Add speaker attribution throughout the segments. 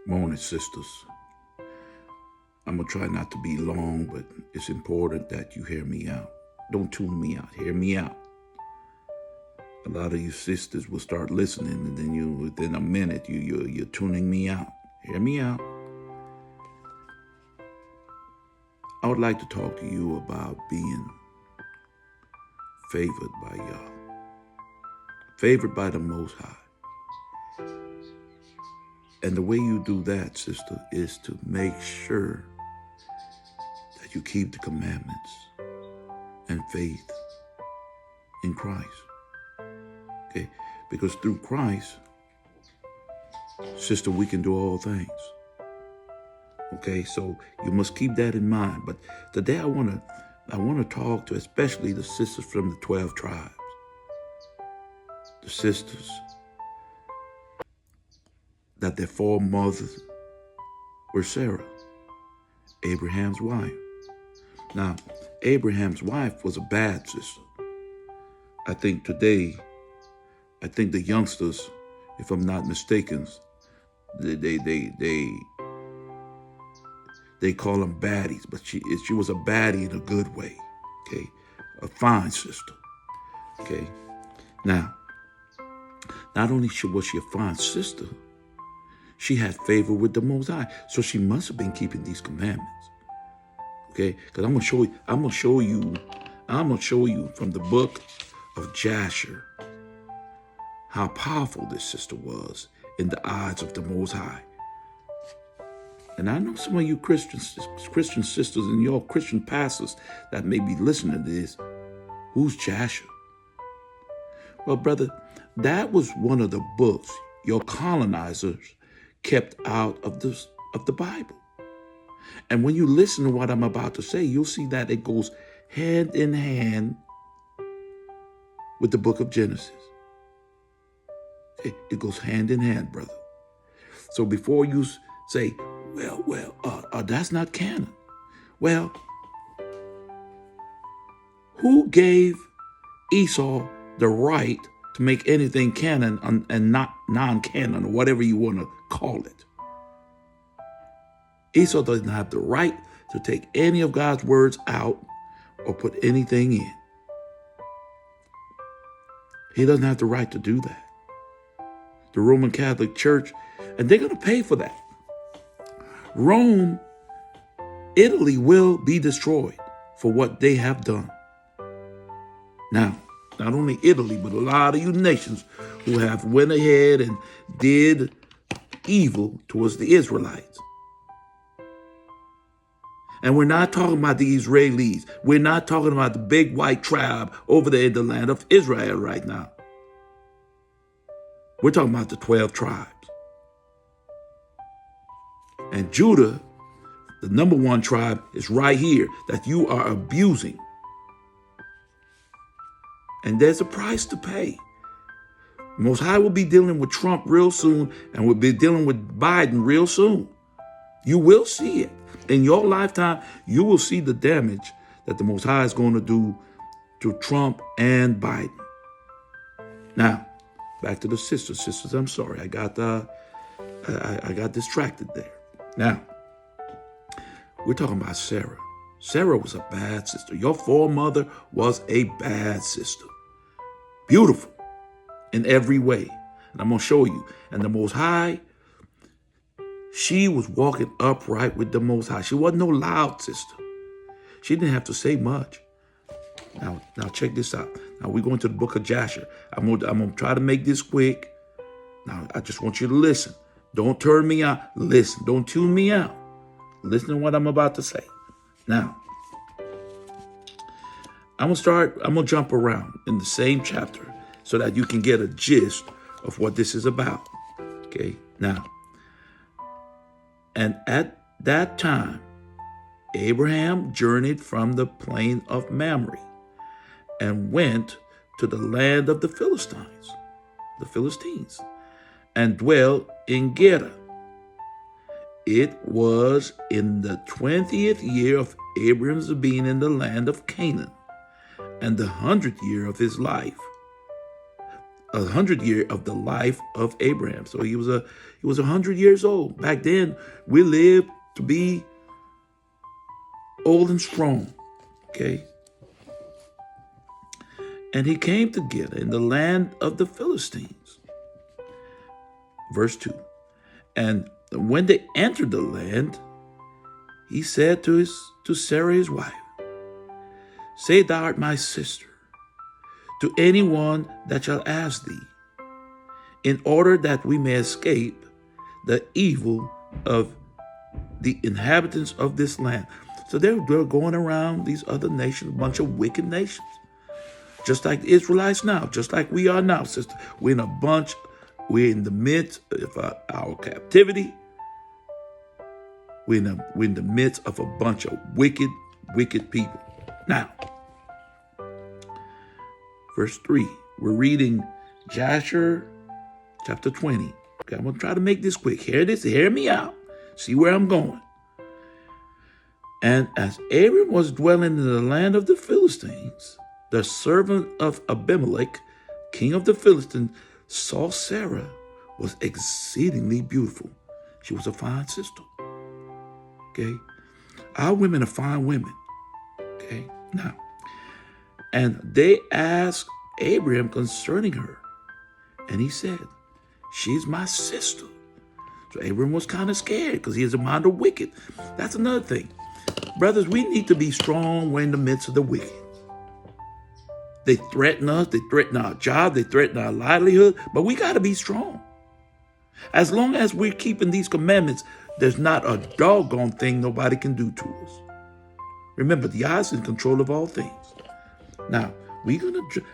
Speaker 1: Morning, sisters. I'm going to try not to be long, but it's important that you hear me out. Don't tune me out. Hear me out. A lot of you sisters will start listening, and then within a minute, you're tuning me out. Hear me out. I would like to talk to you about being favored by Yah, favored by the Most High. And the way you do that, sister, is to make sure that you keep the commandments and faith in Christ. Okay? Because through Christ, sister, we can do all things. Okay? So you must keep that in mind. But today I want to talk to especially the sisters from the 12 tribes. The sisters that their foremothers were Sarah, Abraham's wife. Now, Abraham's wife was a bad sister. I think today, the youngsters, if I'm not mistaken, they call them baddies, but she was a baddie in a good way, okay? A fine sister, okay? Now, not only was she a fine sister, she had favor with the Most High, so she must have been keeping these commandments. Okay, because I'm gonna show you from the book of Jasher how powerful this sister was in the eyes of the Most High. And I know some of you Christian sisters and your Christian pastors that may be listening to this. Who's Jasher? Well, brother, that was one of the books your colonizers kept out of the Bible. And when you listen to what I'm about to say, you'll see that it goes hand in hand with the book of Genesis. It goes hand in hand, brother. So before you say, that's not canon. Well, who gave Esau the right to make anything canon and not non-canon, or whatever you want to call it? Esau doesn't have the right to take any of God's words out or put anything in. He doesn't have the right to do that. The Roman Catholic Church, and they're going to pay for that. Rome, Italy will be destroyed for what they have done. Now, not only Italy, but a lot of you nations who have went ahead and did evil towards the Israelites. And we're not talking about the Israelis. We're not talking about the big white tribe over there in the land of Israel right now. We're talking about the 12 tribes. And Judah, the number one tribe, is right here that you are abusing. And there's a price to pay. Most High will be dealing with Trump real soon, and will be dealing with Biden real soon. You will see it. In your lifetime, you will see the damage that the Most High is going to do to Trump and Biden. Now, back to the sisters. Sisters, I'm sorry. I got distracted there. Now, we're talking about Sarah. Sarah was a bad sister. Your foremother was a bad sister. Beautiful in every way. And I'm going to show you. And the Most High, she was walking upright with the Most High. She wasn't no loud sister. She didn't have to say much. Now check this out. Now we're going to the book of Jasher. I'm going to try to make this quick. Now I just want you to listen. Don't turn me out. Listen. Don't tune me out. Listen to what I'm about to say. Now, I'm going to jump around in the same chapter so that you can get a gist of what this is about. Okay? Now, and at that time, Abraham journeyed from the plain of Mamre and went to the land of the Philistines, and dwelt in Gerar. It was in the 20th year of Abraham's being in the land of Canaan, and the 100th year of his life. 100 year of the life of Abraham. So he was 100 years old. Back then, we lived to be old and strong. Okay. And he came together in the land of the Philistines. Verse 2. And when they entered the land, he said to Sarah his wife, say thou art my sister to anyone that shall ask thee, in order that we may escape the evil of the inhabitants of this land. So they're going around these other nations, a bunch of wicked nations. Just like the Israelites now, just like we are now, sister. We're in the midst of our captivity. We're in the midst of a bunch of wicked people. Now, verse 3, we're reading Joshua chapter 20. Okay, I'm going to try to make this quick. Hear me out. See where I'm going. And as Abram was dwelling in the land of the Philistines, the servant of Abimelech, king of the Philistines, saw Sarah was exceedingly beautiful. She was a fine sister. Okay? Our women are fine women. Okay? Now, and they asked Abraham concerning her. And he said, she's my sister. So Abraham was kind of scared because he is among the wicked. That's another thing. Brothers, we need to be strong when in the midst of the wicked. They threaten us, they threaten our job, they threaten our livelihood, but we got to be strong. As long as we're keeping these commandments, there's not a doggone thing nobody can do to us. Remember, the Yah is in control of all things. Now,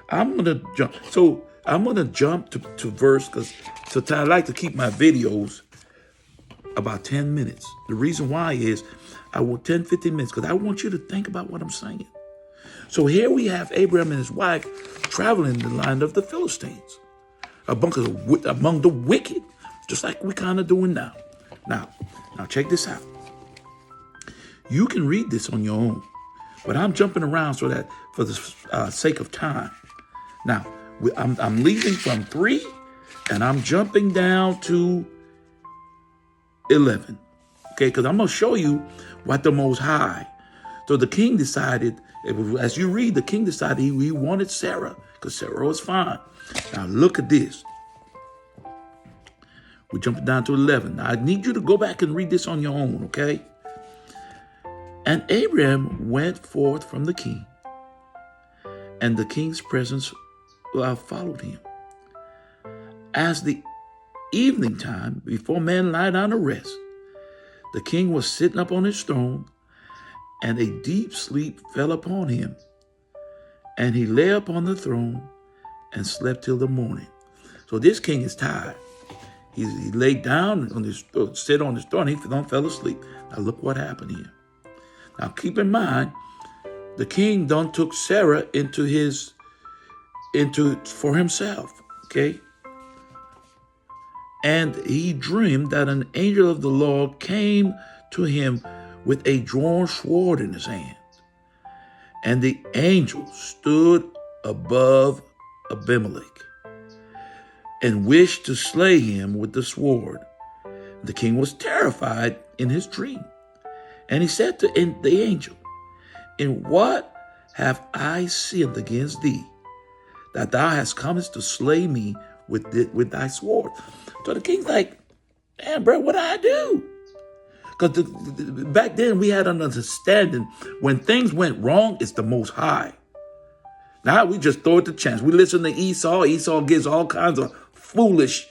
Speaker 1: I'm gonna jump. So I'm gonna jump to verse, because sometimes I like to keep my videos about 10 minutes. The reason why is I want 10, 15 minutes, because I want you to think about what I'm saying. So here we have Abraham and his wife traveling in the land of the Philistines, among the wicked, just like we're kind of doing now. Now check this out. You can read this on your own, but I'm jumping around so that for the sake of time. Now, I'm leaving from 3, and I'm jumping down to 11. Okay, because I'm going to show you what the Most High. So the king decided, as you read, the king decided he wanted Sarah because Sarah was fine. Now look at this. We're jumping down to 11. Now I need you to go back and read this on your own, okay? And Abraham went forth from the king, and the king's presence followed him. As the evening time, before man lie down to rest, the king was sitting up on his throne, and a deep sleep fell upon him. And he lay upon the throne and slept till the morning. So this king is tired. He laid down on his sit on his throne. He fell asleep. Now look what happened here. Now keep in mind, the king done took Sarah for himself. Okay. And he dreamed that an angel of the Lord came to him with a drawn sword in his hand. And the angel stood above Abimelech and wished to slay him with the sword. The king was terrified in his dream. And he said to the angel, in what have I sinned against thee, that thou hast come to slay me with thy sword? So the king's like, man, bro, what did I do? Because back then we had an understanding when things went wrong, it's the Most High. Now we just throw it to chance. We listen to Esau. Esau gives all kinds of foolish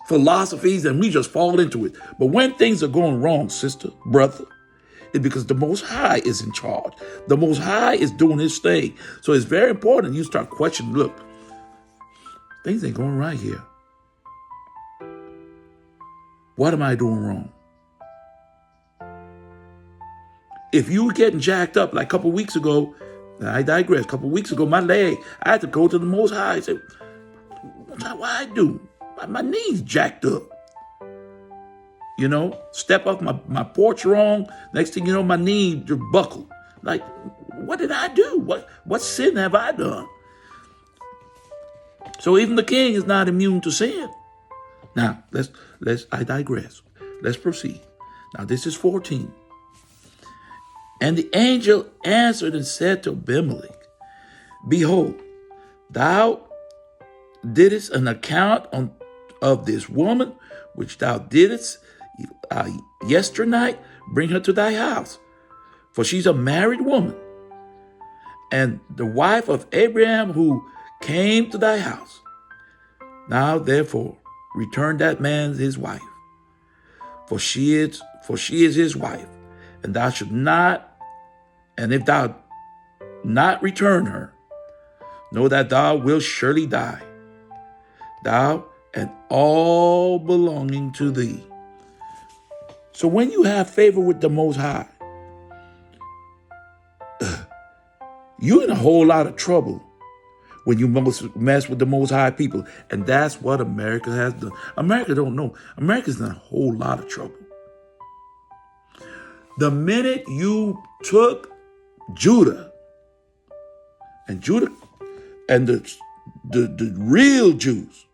Speaker 1: philosophies and we just fall into it. But when things are going wrong, sister, brother, it's because the Most High is in charge. The Most High is doing his thing. So it's very important you start questioning, look, things ain't going right here. What am I doing wrong? If you were getting jacked up like a couple weeks ago, I digress, a couple weeks ago, my leg, I had to go to the Most High and say, what I do? My knees jacked up. You know, step off my porch wrong. Next thing you know, my knee just buckled. Like, what did I do? What sin have I done? So even the king is not immune to sin. Now, I digress. Let's proceed. Now, this is 14. And the angel answered and said to Abimelech, behold, thou didst an account of this woman, which thou didst yesternight, bring her to thy house. For she's a married woman, and the wife of Abraham who came to thy house. Now, therefore, return that man his wife, for she is his wife, and thou should not, and if thou not return her, know that thou wilt surely die, thou and all belonging to thee. So when you have favor with the Most High, you're in a whole lot of trouble when you mess with the Most High people. And that's what America has done. America don't know. America's in a whole lot of trouble. The minute you took Judah and the real Jews,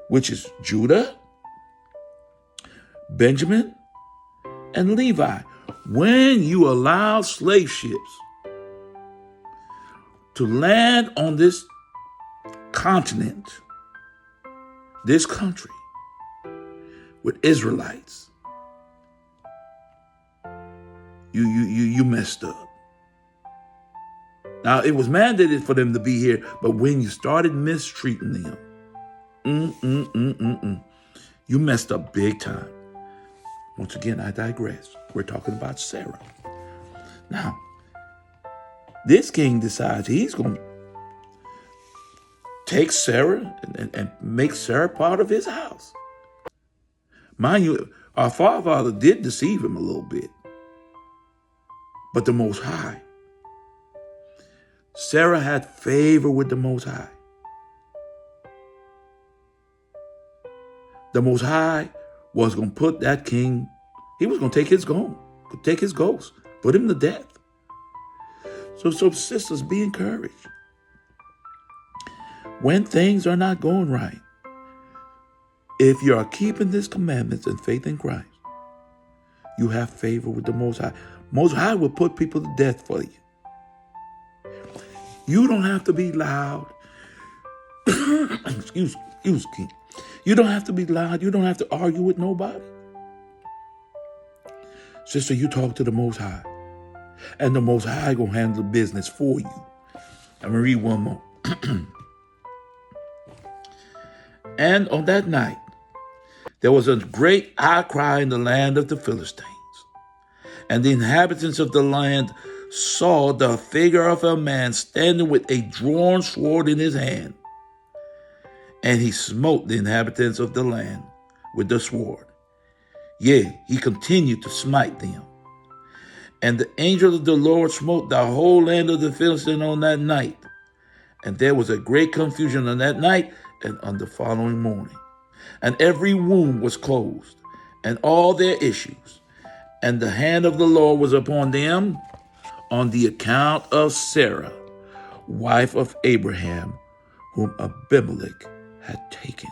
Speaker 1: which is Judah, Benjamin, and Levi, when you allow slave ships to land on this continent, this country, with Israelites, you messed up. Now, it was mandated for them to be here, but when you started mistreating them, you messed up big time. Once again, I digress. We're talking about Sarah. Now, this king decides he's going to take Sarah and make Sarah part of his house. Mind you, our forefather did deceive him a little bit. But the Most High, Sarah had favor with the Most High. The Most High was going to put that king, he was going to take his ghost, put him to death. So sisters, be encouraged. When things are not going right, if you are keeping His commandments and faith in Christ, you have favor with the Most High. Most High will put people to death for you. You don't have to be loud. Excuse me. You don't have to be loud. You don't have to argue with nobody. Sister, you talk to the Most High, and the Most High gonna handle business for you. I'm gonna read one more. And on that night, there was a great outcry in the land of the Philistines. And the inhabitants of the land saw the figure of a man standing with a drawn sword in his hand. And he smote the inhabitants of the land with the sword. Yea, he continued to smite them. And the angel of the Lord smote the whole land of the Philistines on that night. And there was a great confusion on that night and on the following morning. And every womb was closed, and all their issues. And the hand of the Lord was upon them on the account of Sarah, wife of Abraham, whom Abimelech had taken.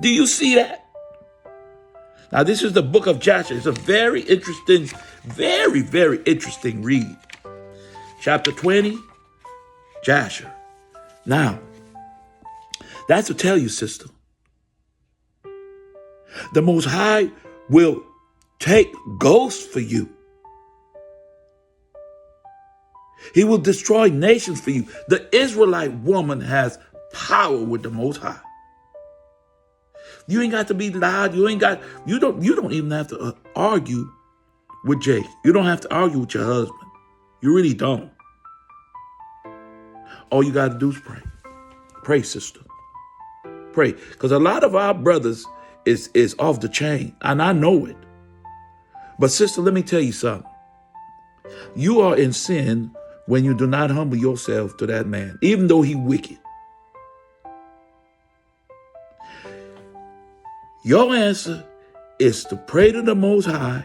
Speaker 1: Do you see that? Now, this is the book of Joshua. It's a very interesting, very, very interesting read. Chapter 20, Joshua. Now, that's to tell you, sister, the Most High will take ghosts for you. He will destroy nations for you. The Israelite woman has power with the Most High. You ain't got to be loud. You don't even have to argue with Jake. You don't have to argue with your husband. You really don't. All you got to do is pray. Pray, sister. Pray. Because a lot of our brothers is off the chain, and I know it. But sister, let me tell you something. You are in sin when you do not humble yourself to that man, even though he wicked. Your answer is to pray to the Most High,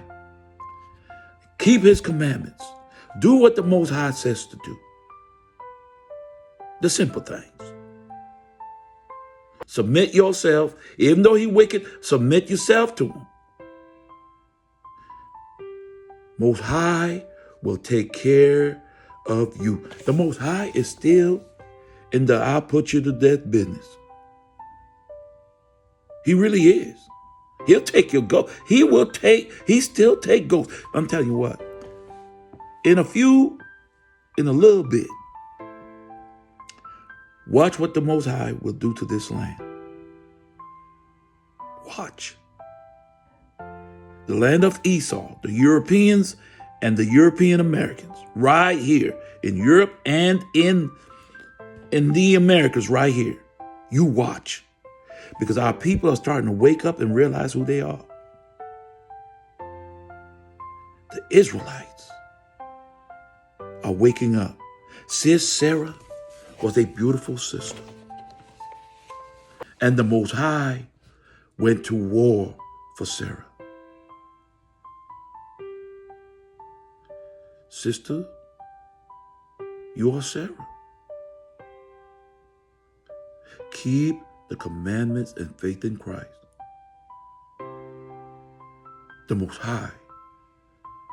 Speaker 1: keep His commandments, do what the Most High says to do. The simple things. Submit yourself. Even though he wicked, submit yourself to him. Most High will take care of you. The Most High is still in the I'll put you to death business. He really is. He'll take your ghost. He still take ghosts. I'm telling you what, in a little bit, watch what the Most High will do to this land. Watch. The land of Esau, the Europeans and the European Americans, right here in Europe and in the Americas, right here. You watch. Because our people are starting to wake up and realize who they are. The Israelites are waking up. Sis Sarah was a beautiful sister. And the Most High went to war for Sarah. Sister, you are Sarah. Keep the commandments and faith in Christ. The Most High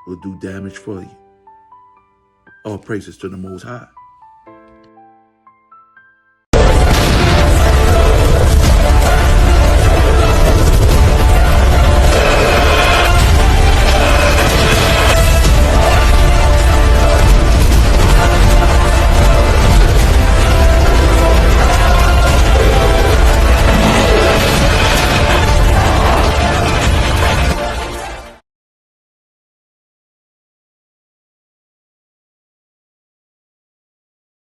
Speaker 1: will do damage for you. All praises to the Most High.